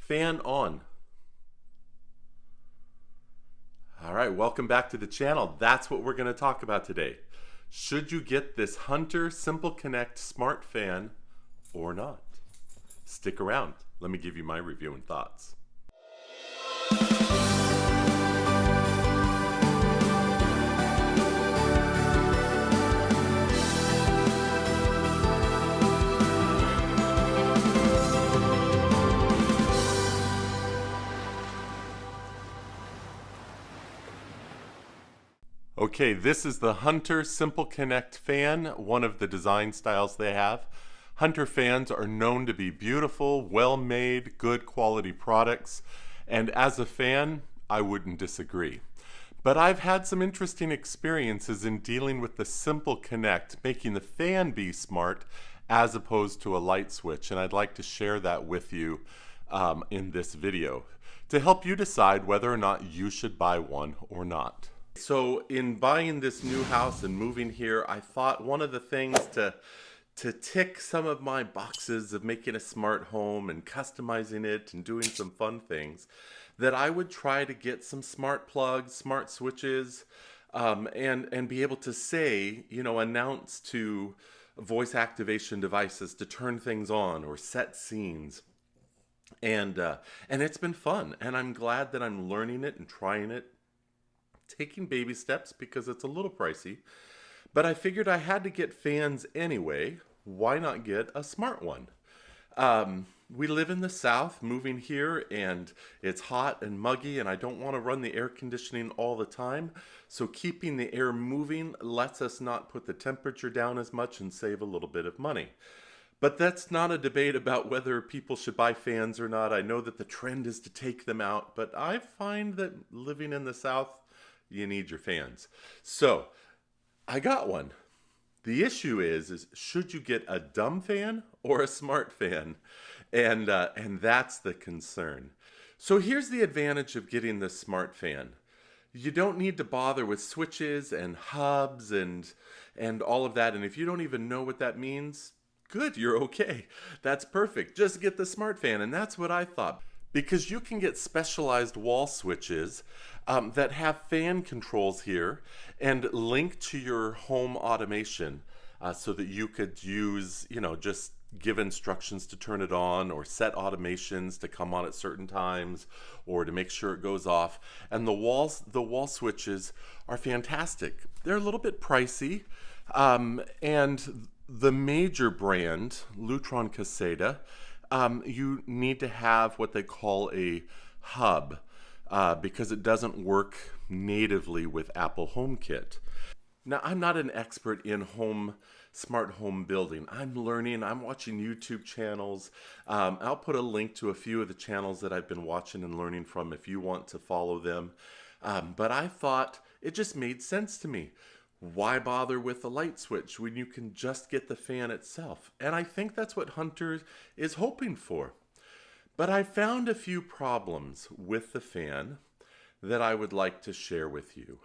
Fan on. All right, welcome back to the channel. That's what we're going to talk about today. Should you get this Hunter SimpleConnect smart fan or not? Stick around. Let me give you my review and thoughts. Okay, this is the Hunter SimpleConnect fan, one of the design styles they have. Hunter fans are known to be beautiful, well-made, good quality products, and as a fan, I wouldn't disagree. But I've had some interesting experiences in dealing with the SimpleConnect, making the fan be smart as opposed to a light switch, and I'd like to share that with you in this video to help you decide whether or not you should buy one or not. So in buying this new house and moving here, I thought one of the things to tick some of my boxes of making a smart home and customizing it and doing some fun things, that I would try to get some smart plugs, smart switches, and be able to say, announce to voice activation devices to turn things on or set scenes. And it's been fun, and I'm glad that I'm learning it and trying it, taking baby steps because it's a little pricey, but I figured I had to get fans anyway. Why not get a smart one? We live in the South, moving here, and it's hot and muggy, and I don't want to run the air conditioning all the time, so keeping the air moving lets us not put the temperature down as much and save a little bit of money. But that's not a debate about whether people should buy fans or not. I know that the trend is to take them out, but I find that living in the South, you need your fans. So I got one. The issue is should you get a dumb fan or a smart fan? And that's the concern. So here's the advantage of getting the smart fan. You don't need to bother with switches and hubs and all of that. And if you don't even know what that means, good, you're okay. That's perfect. Just get the smart fan. And that's what I thought. Because you can get specialized wall switches that have fan controls here and link to your home automation so that you could use, just give instructions to turn it on or set automations to come on at certain times or to make sure it goes off. And the wall switches are fantastic. They're a little bit pricey, and the major brand, Lutron Caseta, you need to have what they call a hub because it doesn't work natively with Apple HomeKit. Now, I'm not an expert in smart home building. I'm learning. I'm watching YouTube channels. I'll put a link to a few of the channels that I've been watching and learning from if you want to follow them. But I thought it just made sense to me. Why bother with the light switch when you can just get the fan itself? And I think that's what Hunter is hoping for. But I found a few problems with the fan that I would like to share with you.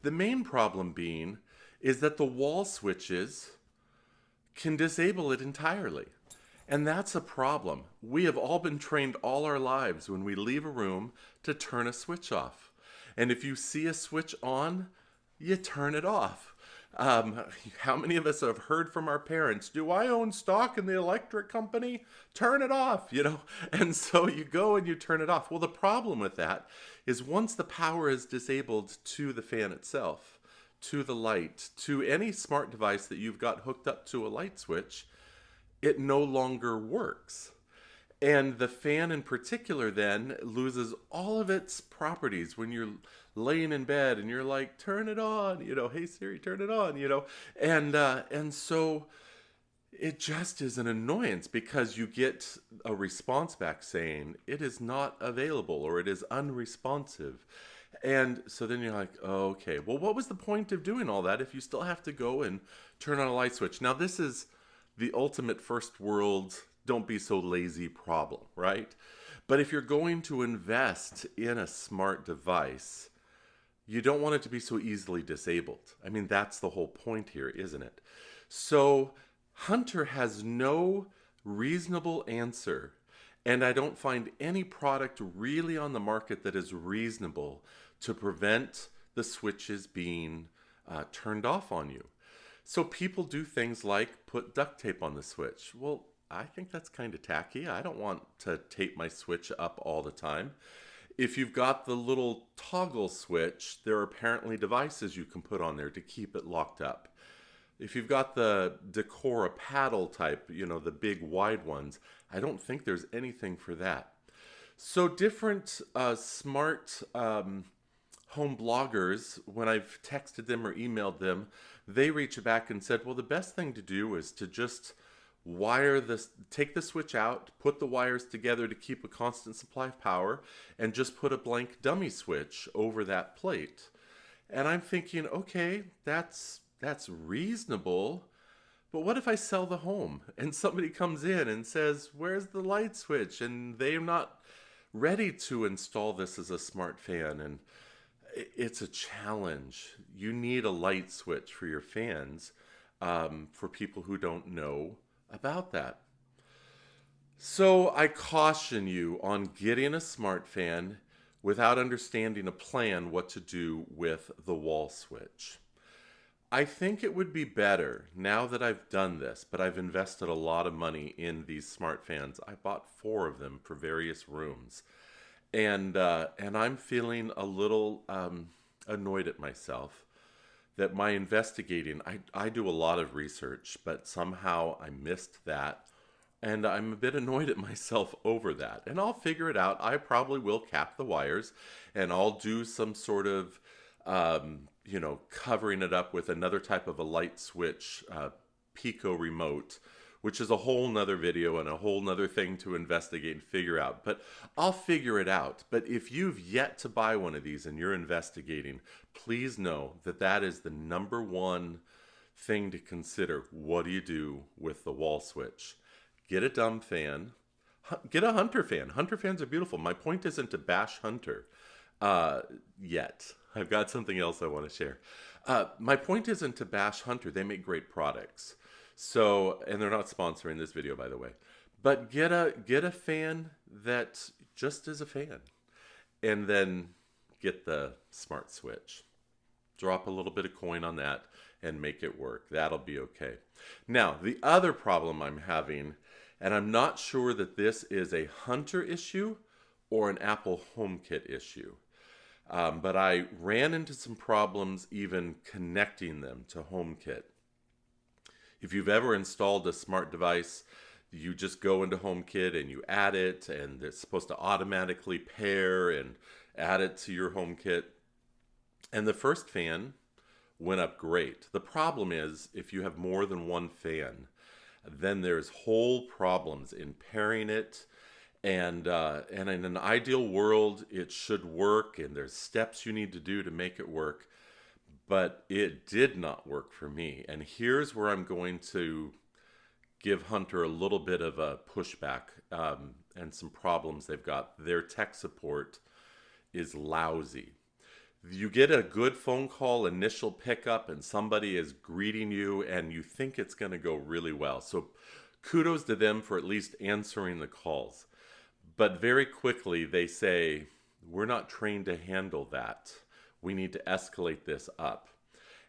The main problem being is that the wall switches can disable it entirely. And that's a problem. We have all been trained all our lives when we leave a room to turn a switch off. And if you see a switch on, you turn it off. How many of us have heard from our parents, do I own stock in the electric company? Turn it off, And so you go and you turn it off. Well, the problem with that is once the power is disabled to the fan itself, to the light, to any smart device that you've got hooked up to a light switch, it no longer works. And the fan in particular then loses all of its properties when you're laying in bed and you're like, turn it on, hey Siri, turn it on, and so it just is an annoyance because you get a response back saying it is not available or it is unresponsive. And so then you're like, oh, okay, well, what was the point of doing all that if you still have to go and turn on a light switch? Now, this is the ultimate first world, don't be so lazy problem, right? But if you're going to invest in a smart device, you don't want it to be so easily disabled. I mean, that's the whole point here, isn't it? So Hunter has no reasonable answer And I don't find any product really on the market that is reasonable to prevent the switches being turned off on you. So people do things like put duct tape on the switch. Well, I think that's kind of tacky. I don't want to tape my switch up all the time. If you've got the little toggle switch, there are apparently devices you can put on there to keep it locked up. If you've got the Decora paddle type, the big wide ones, I don't think there's anything for that. So different smart home bloggers, when I've texted them or emailed them, they reach back and said, well, the best thing to do is to just take the switch out, put the wires together to keep a constant supply of power, and just put a blank dummy switch over that plate. And I'm thinking, okay, that's reasonable, but what if I sell the home and somebody comes in and says, where's the light switch? And they're not ready to install this as a smart fan, and it's a challenge. You need a light switch for your fans, for people who don't know about that. So I caution you on getting a smart fan without understanding a plan what to do with the wall switch. I think it would be better now that I've done this, but I've invested a lot of money in these smart fans. I bought 4 of them for various rooms. And I'm feeling a little annoyed at myself that my investigating, I do a lot of research, but somehow I missed that. And I'm a bit annoyed at myself over that. And I'll figure it out. I probably will cap the wires, and I'll do some sort of, covering it up with another type of a light switch, Pico remote, which is a whole nother video and a whole nother thing to investigate and figure out. But I'll figure it out. But if you've yet to buy one of these and you're investigating, please know that that is the number one thing to consider. What do you do with the wall switch? Get a dumb fan. Get a Hunter fan. Hunter fans are beautiful. My point isn't to bash Hunter yet. I've got something else I want to share. My point isn't to bash Hunter. They make great products. So, and they're not sponsoring this video, by the way. But get a fan that just is a fan, and then get the smart switch. Drop a little bit of coin on that and make it work. That'll be okay. Now, the other problem I'm having, and I'm not sure that this is a Hunter issue or an Apple HomeKit issue, but I ran into some problems even connecting them to HomeKit. If you've ever installed a smart device, you just go into HomeKit and you add it, and it's supposed to automatically pair and add it to your HomeKit. And the first fan went up great. The problem is, if you have more than one fan, then there's whole problems in pairing it. And in an ideal world, it should work, and there's steps you need to do to make it work. But it did not work for me. And here's where I'm going to give Hunter a little bit of a pushback and some problems they've got. Their tech support is lousy. You get a good phone call, initial pickup, and somebody is greeting you, and you think it's going to go really well. So kudos to them for at least answering the calls. But very quickly they say, we're not trained to handle that. We need to escalate this up.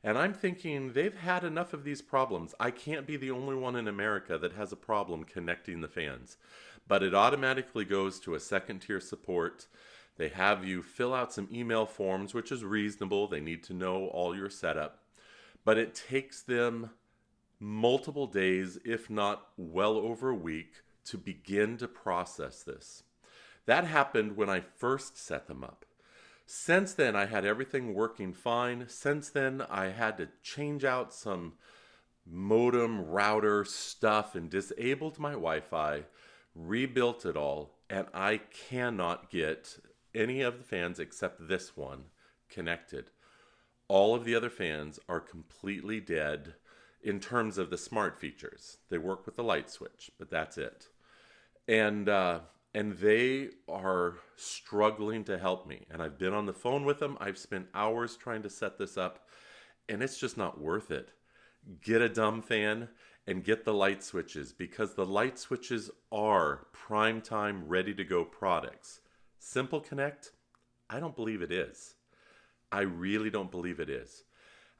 And I'm thinking they've had enough of these problems. I can't be the only one in America that has a problem connecting the fans. But it automatically goes to a second tier support. They have you fill out some email forms, which is reasonable. They need to know all your setup. But it takes them multiple days, if not well over a week, to begin to process this. That happened when I first set them up. Since then, I had everything working fine. Since then, I had to change out some modem router stuff and disabled my Wi-Fi, rebuilt it all, and I cannot get any of the fans except this one connected. All of the other fans are completely dead in terms of the smart features. They work with the light switch, but that's it. And they are struggling to help me. And I've been on the phone with them. I've spent hours trying to set this up, and it's just not worth it. Get a dumb fan and get the light switches, because the light switches are prime time, ready to go products. SimpleConnect, I don't believe it is. I really don't believe it is.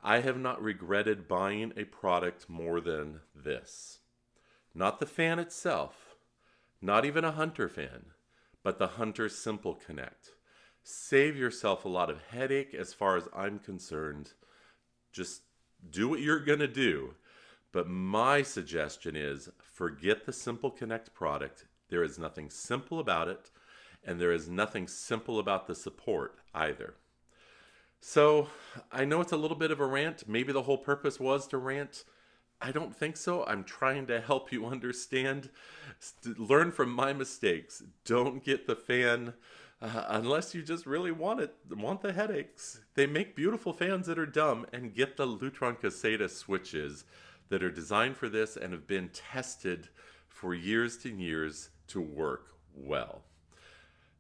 I have not regretted buying a product more than this. Not the fan itself, not even a Hunter fan, but the Hunter SimpleConnect. Save yourself a lot of headache as far as I'm concerned. Just do what you're going to do. But my suggestion is forget the SimpleConnect product. There is nothing simple about it, and there is nothing simple about the support either. So I know it's a little bit of a rant. Maybe the whole purpose was to rant. I don't think so. I'm trying to help you understand. Learn from my mistakes. Don't get the fan unless you just really want the headaches. They make beautiful fans that are dumb, and get the Lutron Caseta switches that are designed for this and have been tested for years and years to work well.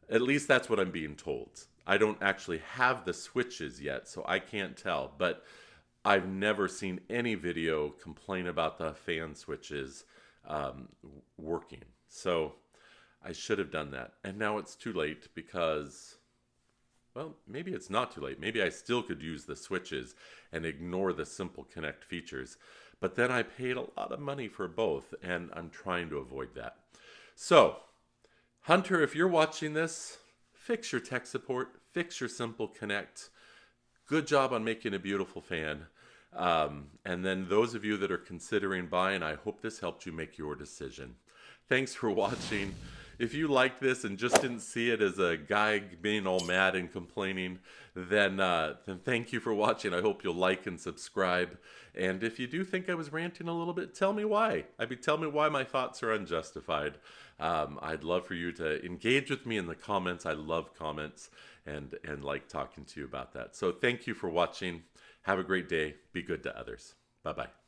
At least that's what I'm being told. I don't actually have the switches yet, so I can't tell, but I've never seen any video complain about the fan switches working. So I should have done that. And now it's too late because, well, maybe it's not too late. Maybe I still could use the switches and ignore the SimpleConnect features. But then I paid a lot of money for both, and I'm trying to avoid that. So, Hunter, if you're watching this, fix your tech support, fix your SimpleConnect. Good job on making a beautiful fan. And then those of you that are considering buying, I hope this helped you make your decision. Thanks for watching. If you liked this and just didn't see it as a guy being all mad and complaining, then thank you for watching. I hope you'll like and subscribe. And if you do think I was ranting a little bit, tell me why. Tell me why my thoughts are unjustified. I'd love for you to engage with me in the comments. I love comments and like talking to you about that. So thank you for watching. Have a great day. Be good to others. Bye-bye.